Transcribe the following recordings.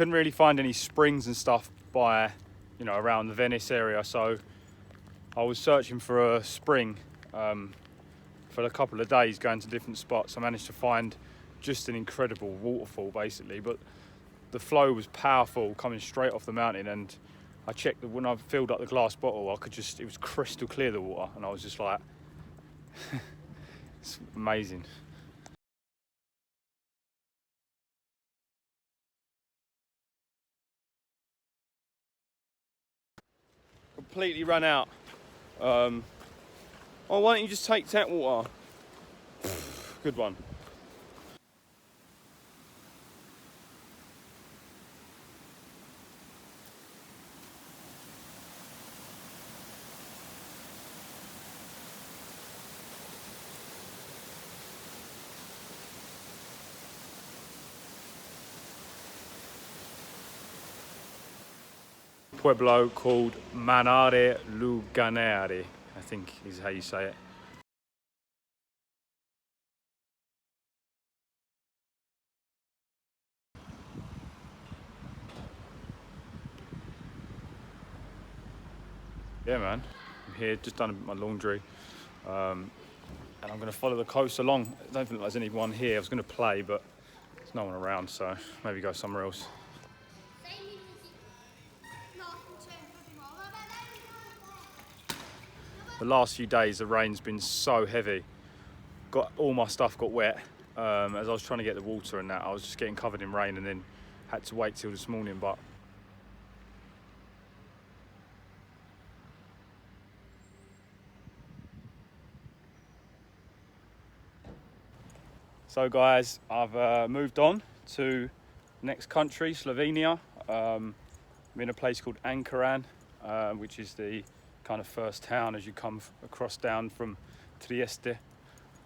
Couldn't really find any springs and stuff by, you know, around the Venice area, so I was searching for a spring for a couple of days, going to different spots. I managed to find just an incredible waterfall basically, but the flow was powerful coming straight off the mountain, and I checked that when I filled up the glass bottle, it was crystal clear, the water, and I was just like, it's amazing. Completely run out. Oh, why don't you just take tap water? Good one. Pueblo called Manare Luganare, I think is how you say it. Yeah, man, I'm here, just done my laundry, and I'm going to follow the coast along. I don't think there's anyone here. I was going to play, but there's no one around, so maybe go somewhere else. The last few days, the rain's been so heavy. All my stuff got wet. As I was trying to get the water and that, I was just getting covered in rain, and then had to wait till this morning. But so guys, I've moved on to next country, Slovenia. I'm in a place called Ankaran, which is the kind of first town as you come across down from Trieste.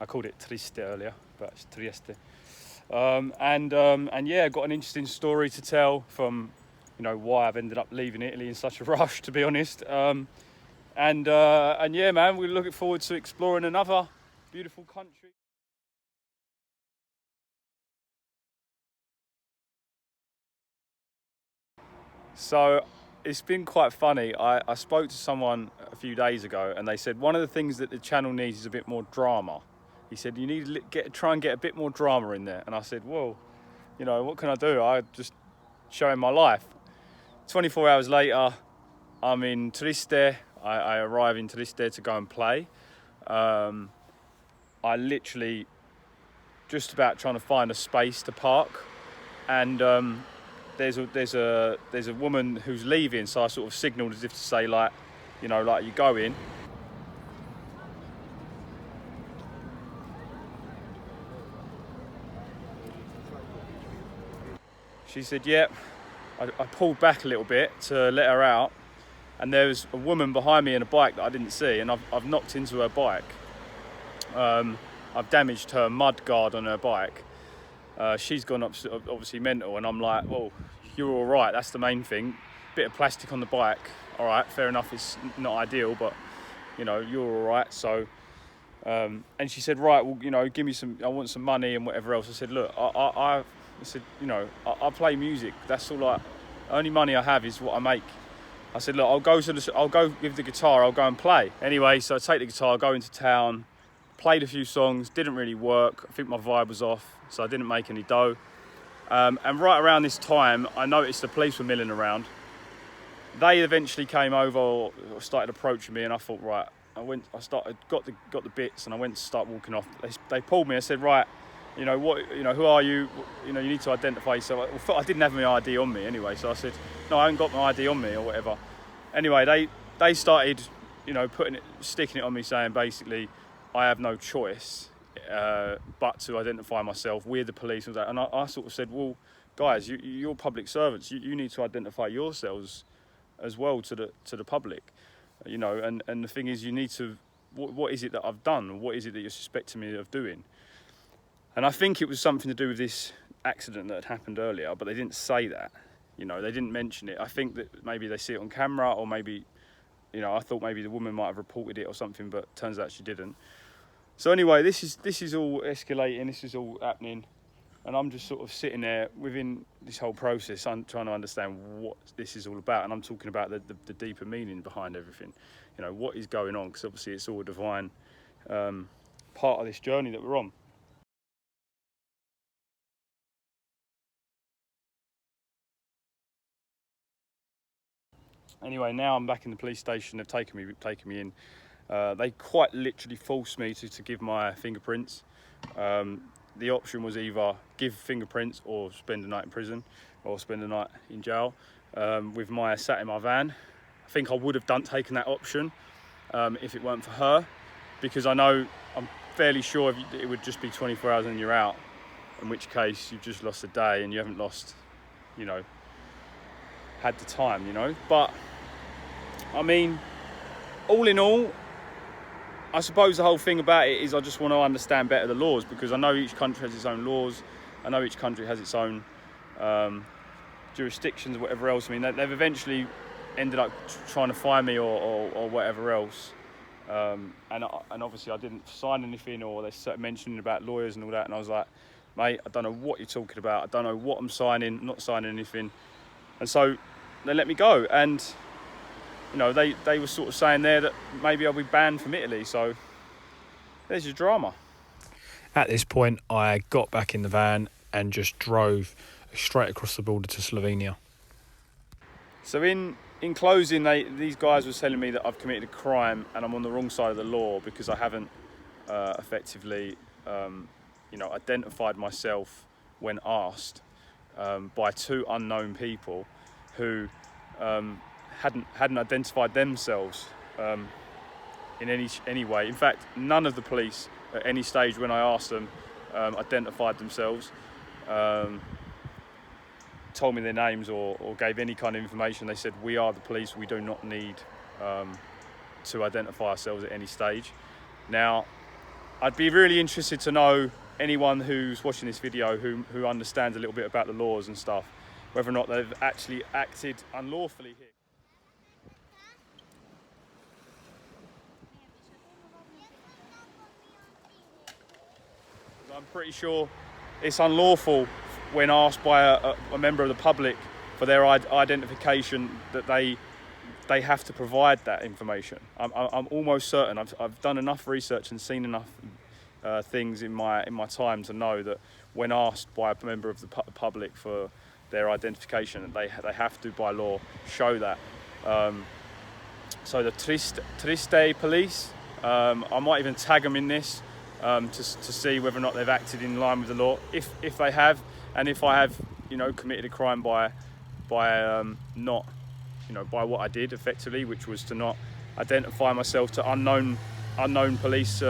I called it Trieste earlier, but it's Trieste. And yeah, got an interesting story to tell from, you know, why I've ended up leaving Italy in such a rush, to be honest. And yeah, man, we're looking forward to exploring another beautiful country. So it's been quite funny. I spoke to someone a few days ago, and they said one of the things that the channel needs is a bit more drama. He said, you need to try and get a bit more drama in there. And I said, well, you know, what can I do? I just showing my life. 24 hours later, I'm in Trieste. I arrive in Trieste to go and play. I literally just about trying to find a space to park, and there's a woman who's leaving, so I sort of signalled as if to say, like, you know, like, you go in. She said, yeah. I pulled back a little bit to let her out, and there was a woman behind me in a bike that I didn't see, and I've knocked into her bike. I've damaged her mud guard on her bike. She's gone up, obviously mental, and I'm like, well, you're all right, that's the main thing. Bit of plastic on the bike, all right, fair enough, it's not ideal, but, you know, you're all right. So, and she said, right, well, you know, give me some, I want some money and whatever else. I said, look, I said, you know, I play music, that's all only money I have is what I make. I said, look, I'll go with the guitar, I'll go and play. Anyway, so I take the guitar, go into town, played a few songs, didn't really work. I think my vibe was off, so I didn't make any dough. And right around this time, I noticed the police were milling around. They eventually came over, or started approaching me, and I thought, right, got the bits, and I went to start walking off. They pulled me and said, right, you know, who are you? You know, you need to identify yourself. I didn't have my ID on me anyway, so I said, no, I haven't got my ID on me, or whatever. Anyway, they started, you know, sticking it on me, saying basically, I have no choice but to identify myself. We're the police, and I sort of said, well, guys, you're public servants. You need to identify yourselves as well to the public, you know. And the thing is, you need to. What is it that I've done? What is it that you're suspecting me of doing? And I think it was something to do with this accident that had happened earlier, but they didn't say that. You know, they didn't mention it. I think that maybe they see it on camera, or maybe, you know, I thought maybe the woman might have reported it or something, but turns out she didn't. So anyway, this is all escalating. This is all happening. And I'm just sort of sitting there within this whole process. I'm trying to understand what this is all about. And I'm talking about the deeper meaning behind everything. You know, what is going on? Because obviously it's all a divine part of this journey that we're on. Anyway, now I'm back in the police station. They've taken me in. They quite literally forced me to give my fingerprints. The option was either give fingerprints or spend a night in prison or spend a night in jail. With Maya sat in my van, I think I would have taken that option if it weren't for her, because I'm fairly sure it would just be 24 hours and you're out, in which case you've just lost a day and you haven't lost, you know, had the time, you know. But I mean, all in all, I suppose the whole thing about it is I just want to understand better the laws, because I know each country has its own laws. I know each country has its own jurisdictions or whatever else. I mean, they've eventually ended up trying to fine me or whatever else. And obviously I didn't sign anything, or they started mentioning about lawyers and all that. And I was like, mate, I don't know what you're talking about. I don't know what I'm signing. I'm not signing anything. And so they let me go. And you know, they were sort of saying there that maybe I'll be banned from Italy. So there's your drama. At this point, I got back in the van and just drove straight across the border to Slovenia. So in closing, these guys were telling me that I've committed a crime and I'm on the wrong side of the law because I haven't effectively, you know, identified myself when asked by two unknown people who hadn't identified themselves in any way. In fact, none of the police at any stage when I asked them identified themselves, told me their names or gave any kind of information. They said, we are the police, we do not need to identify ourselves at any stage. Now, I'd be really interested to know anyone who's watching this video who understands a little bit about the laws and stuff, whether or not they've actually acted unlawfully here. I'm pretty sure it's unlawful when asked by a member of the public for their identification that they have to provide that information. I'm almost certain. I've done enough research and seen enough things in my time to know that when asked by a member of the public for their identification, they have to, by law, show that. So the Trieste police, I might even tag them in this to see whether or not they've acted in line with the law. If they have, and if I have, you know, committed a crime by not, you know, by what I did effectively, which was to not identify myself to unknown police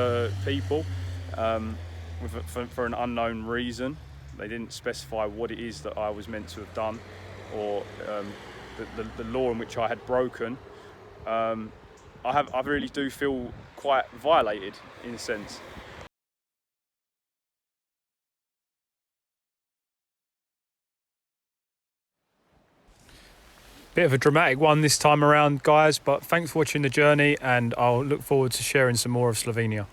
people for an unknown reason. They didn't specify what it is that I was meant to have done, or the law in which I had broken. I really do feel quite violated in a sense. Bit of a dramatic one this time around, guys, but thanks for watching the journey, and I'll look forward to sharing some more of Slovenia.